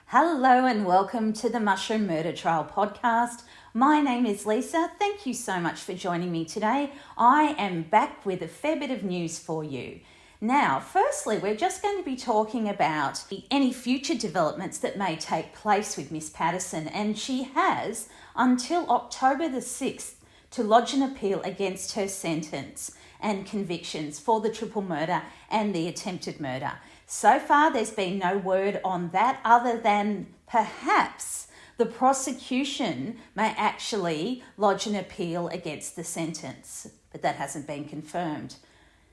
Hello and welcome to the Mushroom Murder Trial podcast. My name is Lisa. Thank you so much for joining me today. I am back with a fair bit of news for you. Now, firstly, we're just going to be talking about any future developments that may take place with Miss Patterson, and she has until October the 6th to lodge an appeal against her sentence and convictions for the triple murder and the attempted murder. So far, there's been no word on that other than perhaps the prosecution may actually lodge an appeal against the sentence, but that hasn't been confirmed.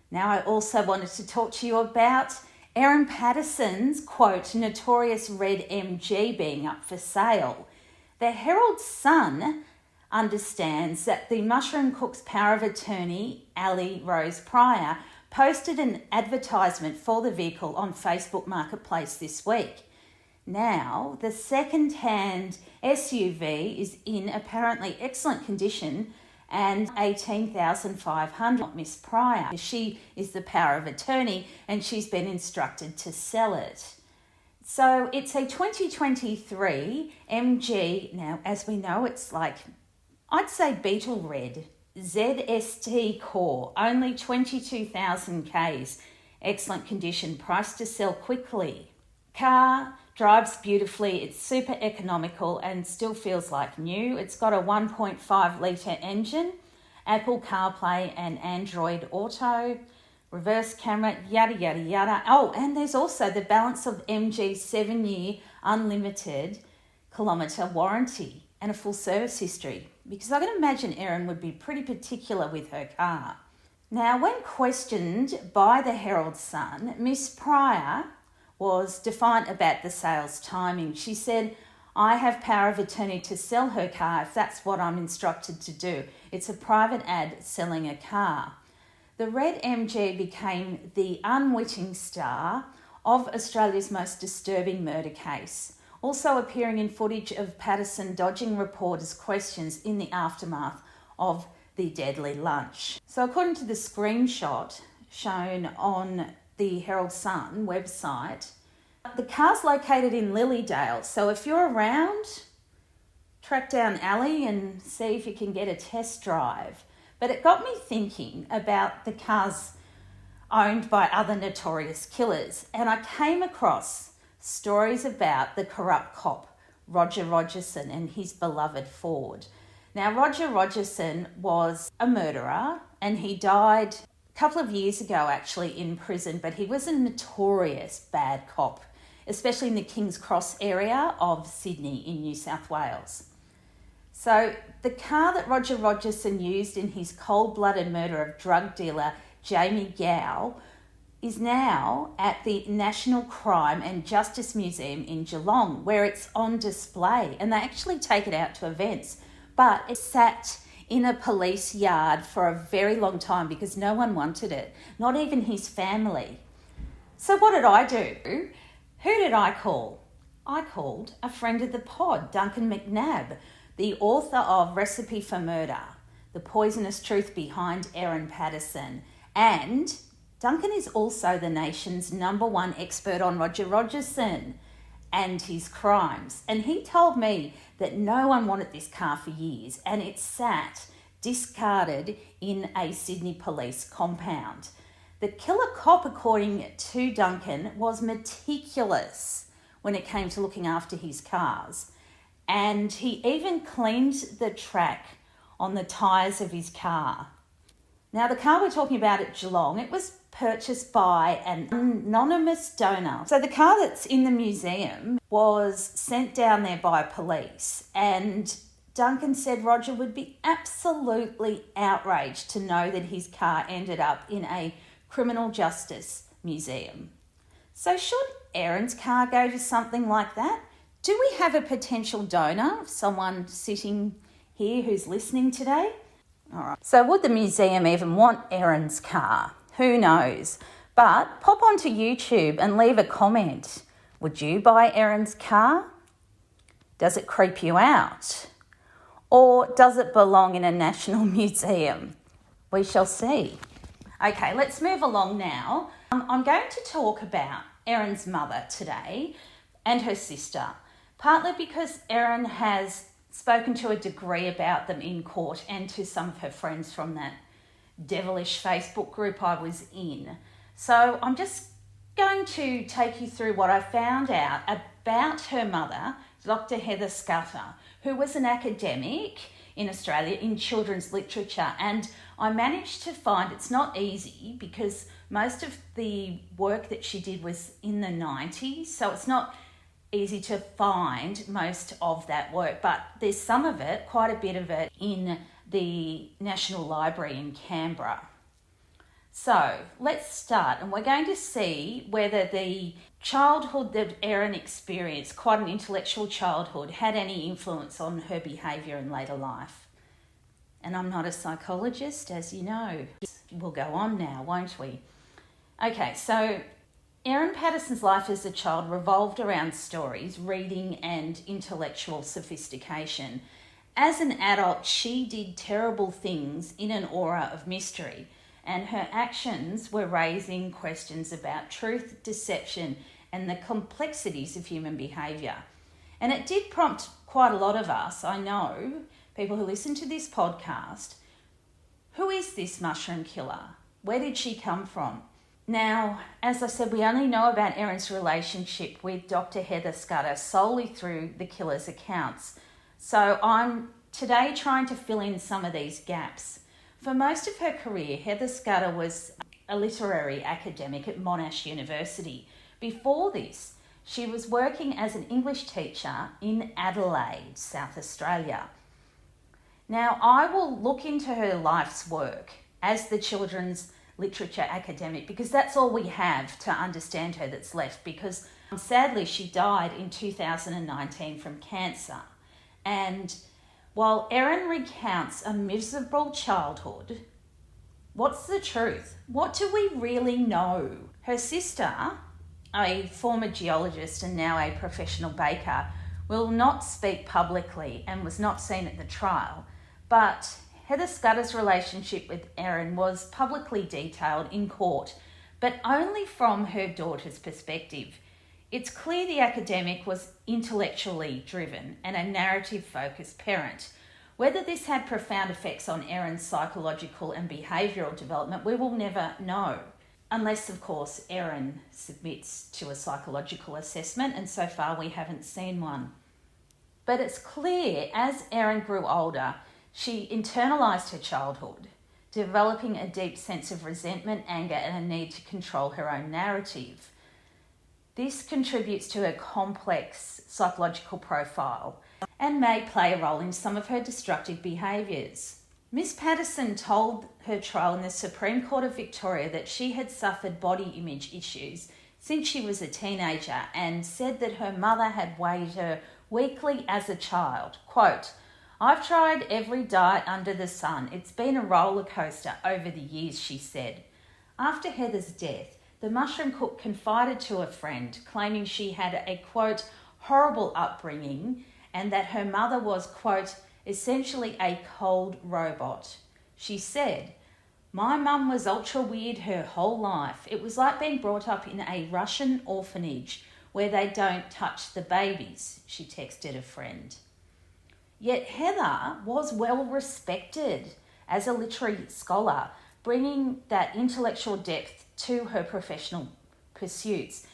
Now, I also wanted to talk to you about Erin Patterson's, quote, notorious red MG being up for sale. The Herald Sun understands that the mushroom cook's power of attorney, Ali Rose Pryor, posted an advertisement for the vehicle on Facebook Marketplace this week. Now, the second-hand SUV is in apparently excellent condition and $18,500. Miss Pryor, she is the power of attorney and she's been instructed to sell it. So it's a 2023 MG. Now, as we know, it's like, I'd say beetle red. ZST Core, only 22,000 Ks, excellent condition, priced to sell quickly. Car drives beautifully, it's super economical and still feels like new. It's got a 1.5 litre engine, Apple CarPlay and Android Auto, reverse camera, yada, yada, yada. Oh, and there's also the balance of MG's 7-year unlimited kilometre warranty and a full service history, because I can imagine Erin would be pretty particular with her car. Now, when questioned by the Herald Sun, Miss Pryor was defiant about the sales timing. She said, I have power of attorney to sell her car if that's what I'm instructed to do. It's a private ad selling a car. The red MG became the unwitting star of Australia's most disturbing murder case, also appearing in footage of Patterson dodging reporters' questions in the aftermath of the deadly lunch. So according to the screenshot shown on the Herald Sun website, the car's located in Lilydale. So if you're around, track down Ali and see if you can get a test drive. But it got me thinking about the cars owned by other notorious killers, and I came across stories about the corrupt cop, Roger Rogerson, and his beloved Ford. Now, Roger Rogerson was a murderer and he died a couple of years ago actually in prison, but he was a notorious bad cop, especially in the King's Cross area of Sydney in New South Wales. So the car that Roger Rogerson used in his cold-blooded murder of drug dealer Jamie Gow is now at the National Crime and Justice Museum in Geelong, where it's on display, and they actually take it out to events. But it sat in a police yard for a very long time because no one wanted it, not even his family. So what did I do? Who did I call? I called a friend of the pod, Duncan McNabb, the author of Recipe for Murder, The Poisonous Truth Behind Erin Patterson, and Duncan is also the nation's #1 expert on Roger Rogerson and his crimes. And he told me that no one wanted this car for years and it sat discarded in a Sydney police compound. The killer cop, according to Duncan, was meticulous when it came to looking after his cars. And he even cleaned the track on the tyres of his car. Now, the car we're talking about at Geelong, it was purchased by an anonymous donor. So the car that's in the museum was sent down there by police, and Duncan said Roger would be absolutely outraged to know that his car ended up in a criminal justice museum. So should Erin's car go to something like that? Do we have a potential donor, someone sitting here who's listening today? All right. So would the museum even want Erin's car? Who knows? But pop onto YouTube and leave a comment. Would you buy Erin's car? Does it creep you out? Or does it belong in a national museum? We shall see. Okay, let's move along now. I'm going to talk about Erin's mother today. and her sister, partly because Erin has spoken to a degree about them in court and to some of her friends from that devilish Facebook group I was in. So I'm just going to take you through what I found out about her mother, Dr. Heather Scutter, who was an academic in Australia in children's literature. And I managed to find, it's not easy because most of the work that she did was in the 90s, so it's not easy to find most of that work, but there's some of it, quite a bit of it, in the National Library in Canberra. So let's start, and we're going to see whether the childhood that Erin experienced, quite an intellectual childhood, had any influence on her behaviour in later life. And I'm not a psychologist, as you know. We'll go on now, won't we? Okay, so Erin Patterson's life as a child revolved around stories, reading and intellectual sophistication. As an adult, she did terrible things in an aura of mystery, and her actions were raising questions about truth, deception, and the complexities of human behaviour. And it did prompt quite a lot of us, I know, people who listen to this podcast, who is this mushroom killer? Where did she come from? Now, as I said, we only know about Erin's relationship with Dr. Heather Scutter solely through the killer's accounts. So I'm today trying to fill in some of these gaps. For most of her career, Heather Scutter was a literary academic at Monash University. Before this, she was working as an English teacher in Adelaide, South Australia. Now, I will look into her life's work as the children's literature academic because that's all we have to understand her that's left, because sadly she died in 2019 from cancer. And while Erin recounts a miserable childhood, what's the truth? What do we really know? Her sister, a former geologist and now a professional baker, will not speak publicly and was not seen at the trial, but Heather Scutter's relationship with Erin was publicly detailed in court, but only from her daughter's perspective. It's clear the academic was intellectually driven and a narrative-focused parent. Whether this had profound effects on Erin's psychological and behavioural development, we will never know. Unless, of course, Erin submits to a psychological assessment, and so far we haven't seen one. But it's clear as Erin grew older, she internalised her childhood, developing a deep sense of resentment, anger, and a need to control her own narrative. This contributes to her complex psychological profile and may play a role in some of her destructive behaviours. Miss Patterson told her trial in the Supreme Court of Victoria that she had suffered body image issues since she was a teenager and said that her mother had weighed her weekly as a child. Quote, "I've tried every diet under the sun. It's been a roller coaster over the years," she said. After Heather's death, the mushroom cook confided to a friend, claiming she had a, quote, horrible upbringing and that her mother was, quote, essentially a cold robot. She said, "My mum was ultra weird her whole life. It was like being brought up in a Russian orphanage where they don't touch the babies," she texted a friend. Yet Heather was well respected as a literary scholar, bringing that intellectual depth to her professional pursuits.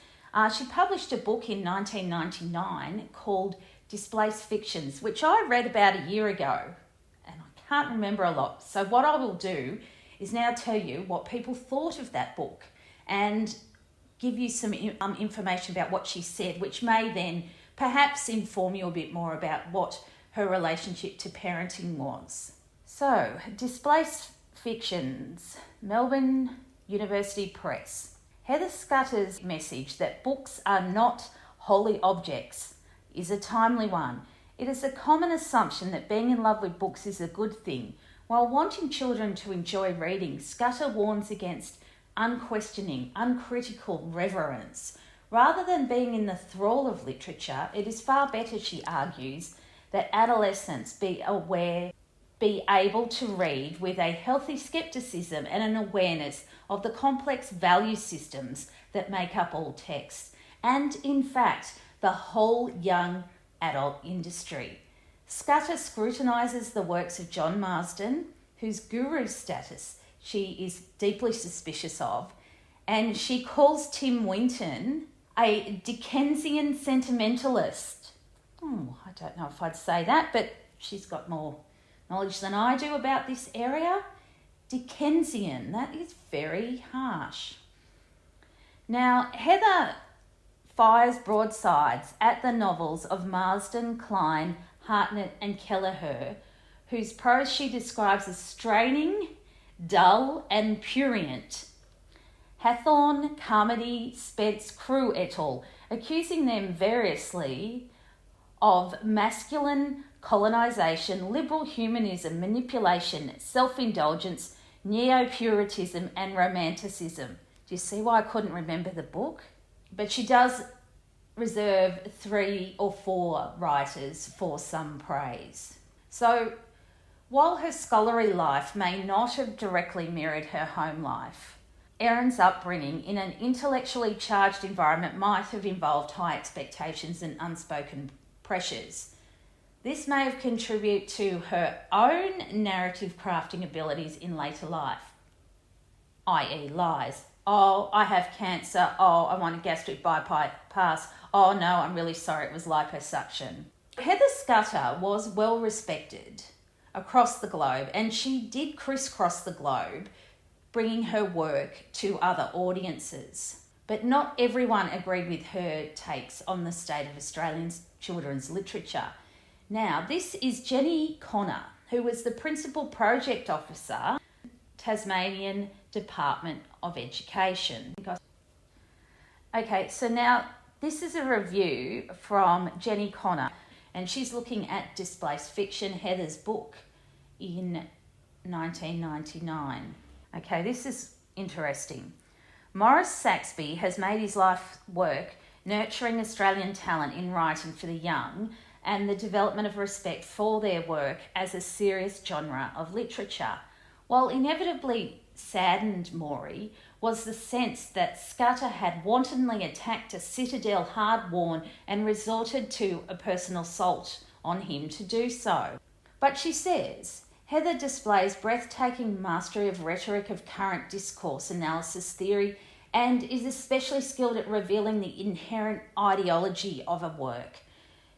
She published a book in 1999 called Displaced Fictions, which I read about a year ago, and I can't remember a lot. So what I will do is now tell you what people thought of that book and give you some information about what she said, which may then perhaps inform you a bit more about what her relationship to parenting was. So, Displaced Fictions, Melbourne University Press. Heather Scutter's message that books are not holy objects is a timely one. It is a common assumption that being in love with books is a good thing. While wanting children to enjoy reading, Scutter warns against unquestioning, uncritical reverence. Rather than being in the thrall of literature, it is far better, she argues, that adolescents be able to read with a healthy skepticism and an awareness of the complex value systems that make up all text. And in fact, the whole young adult industry. Scutter scrutinises the works of John Marsden, whose guru status she is deeply suspicious of, and she calls Tim Winton a Dickensian sentimentalist. I don't know if I'd say that, but she's got more knowledge than I do about this area. Dickensian, that is very harsh. Now, Heather fires broadsides at the novels of Marsden, Klein, Hartnett and Kelleher, whose prose she describes as straining, dull and prurient. Hathorne, Carmody, Spence, Crewe et al., accusing them variously of masculine colonisation, liberal humanism, manipulation, self-indulgence, neo-puritanism and romanticism. Do you see why I couldn't remember the book? But she does reserve 3 or 4 writers for some praise. So while her scholarly life may not have directly mirrored her home life, Erin's upbringing in an intellectually charged environment might have involved high expectations and unspoken pressures. This may have contributed to her own narrative crafting abilities in later life, i.e. lies. Oh, I have cancer. Oh, I want a gastric bypass. Oh no, I'm really sorry, it was liposuction. Heather Scutter was well respected across the globe, and she did crisscross the globe, bringing her work to other audiences. But not everyone agreed with her takes on the state of Australian children's literature. Now, this is Jenny Connor, who was the Principal Project Officer, Tasmanian Department of Education. Okay, so now this is a review from Jenny Connor, and she's looking at Displaced Fiction, Heather's book in 1999. Okay, this is interesting. Maurice Saxby has made his life work nurturing Australian talent in writing for the young and the development of respect for their work as a serious genre of literature. While inevitably saddened Maury was the sense that Scutter had wantonly attacked a citadel hard-worn and resorted to a personal assault on him to do so. But she says, Heather displays breathtaking mastery of rhetoric of current discourse analysis theory and is especially skilled at revealing the inherent ideology of a work.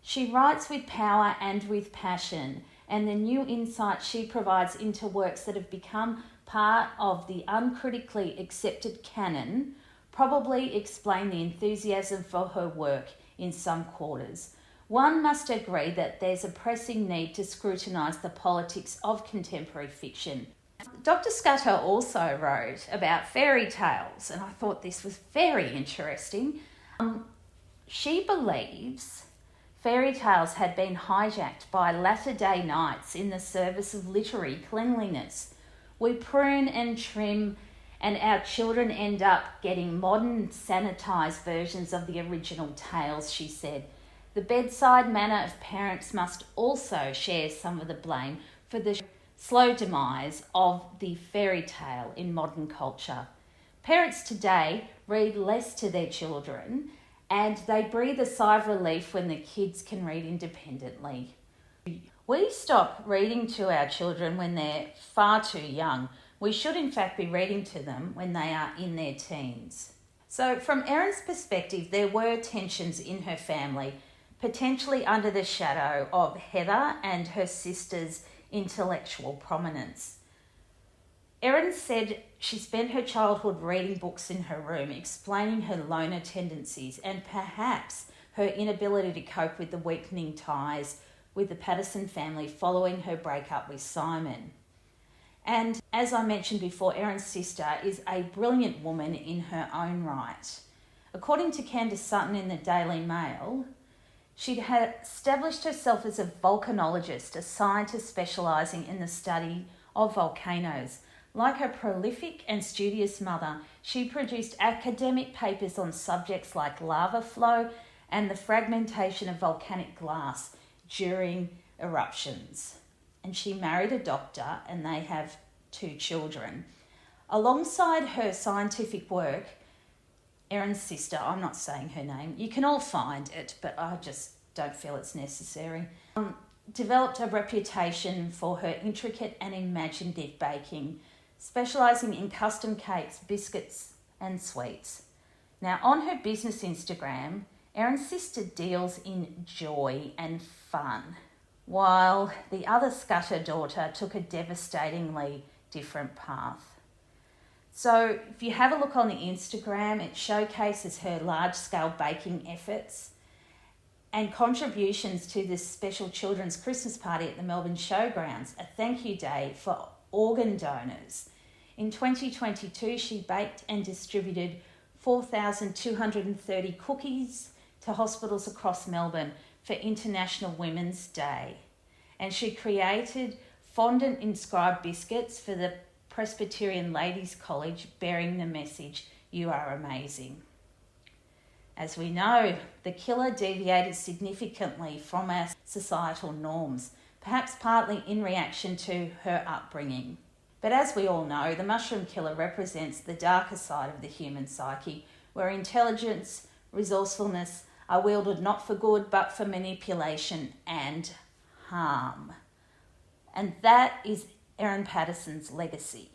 She writes with power and with passion, and the new insight she provides into works that have become part of the uncritically accepted canon probably explain the enthusiasm for her work in some quarters. One must agree that there's a pressing need to scrutinise the politics of contemporary fiction. Dr. Scutter also wrote about fairy tales, and I thought this was very interesting. She believes fairy tales had been hijacked by latter-day knights in the service of literary cleanliness. We prune and trim, and our children end up getting modern, sanitised versions of the original tales, she said. The bedside manner of parents must also share some of the blame for the slow demise of the fairy tale in modern culture. Parents today read less to their children, and they breathe a sigh of relief when the kids can read independently. We stop reading to our children when they're far too young. We should in fact be reading to them when they are in their teens. So from Erin's perspective, there were tensions in her family, potentially under the shadow of Heather and her sister's intellectual prominence. Erin said she spent her childhood reading books in her room, explaining her loner tendencies and perhaps her inability to cope with the weakening ties with the Patterson family following her breakup with Simon. And as I mentioned before, Erin's sister is a brilliant woman in her own right. According to Candace Sutton in the Daily Mail, she had established herself as a volcanologist, a scientist specialising in the study of volcanoes. Like her prolific and studious mother, she produced academic papers on subjects like lava flow and the fragmentation of volcanic glass during eruptions. And she married a doctor, and they have 2 children. Alongside her scientific work, Erin's sister, I'm not saying her name, you can all find it, but I just don't feel it's necessary, developed a reputation for her intricate and imaginative baking, specialising in custom cakes, biscuits and sweets. Now, on her business Instagram, Erin's sister deals in joy and fun, while the other Scutter daughter took a devastatingly different path. So if you have a look on the Instagram, it showcases her large-scale baking efforts and contributions to this special children's Christmas party at the Melbourne Showgrounds, a thank you day for organ donors. In 2022, she baked and distributed 4,230 cookies to hospitals across Melbourne for International Women's Day. And she created fondant inscribed biscuits for the Presbyterian Ladies College, bearing the message, "You are amazing." As we know, the killer deviated significantly from our societal norms, perhaps partly in reaction to her upbringing. But as we all know, the mushroom killer represents the darker side of the human psyche, where intelligence, resourcefulness are wielded not for good, but for manipulation and harm. And that is Erin Patterson's legacy.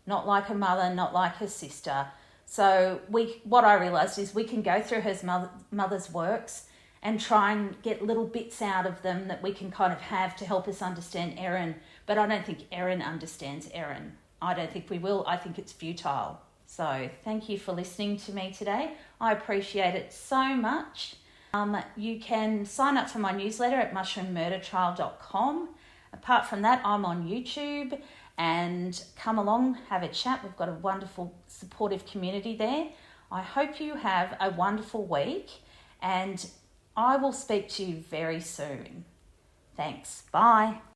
Not like her mother, not like her sister. So what I realised is we can go through her mother's works and try and get little bits out of them that we can kind of have to help us understand Erin. But I don't think Erin understands Erin. I don't think we will. I think it's futile. So thank you for listening to me today. I appreciate it so much. You can sign up for my newsletter at mushroommurdertrial.com. Apart from that, I'm on YouTube, and come along, have a chat. We've got a wonderful supportive community there. I hope you have a wonderful week, and I will speak to you very soon. Thanks. Bye.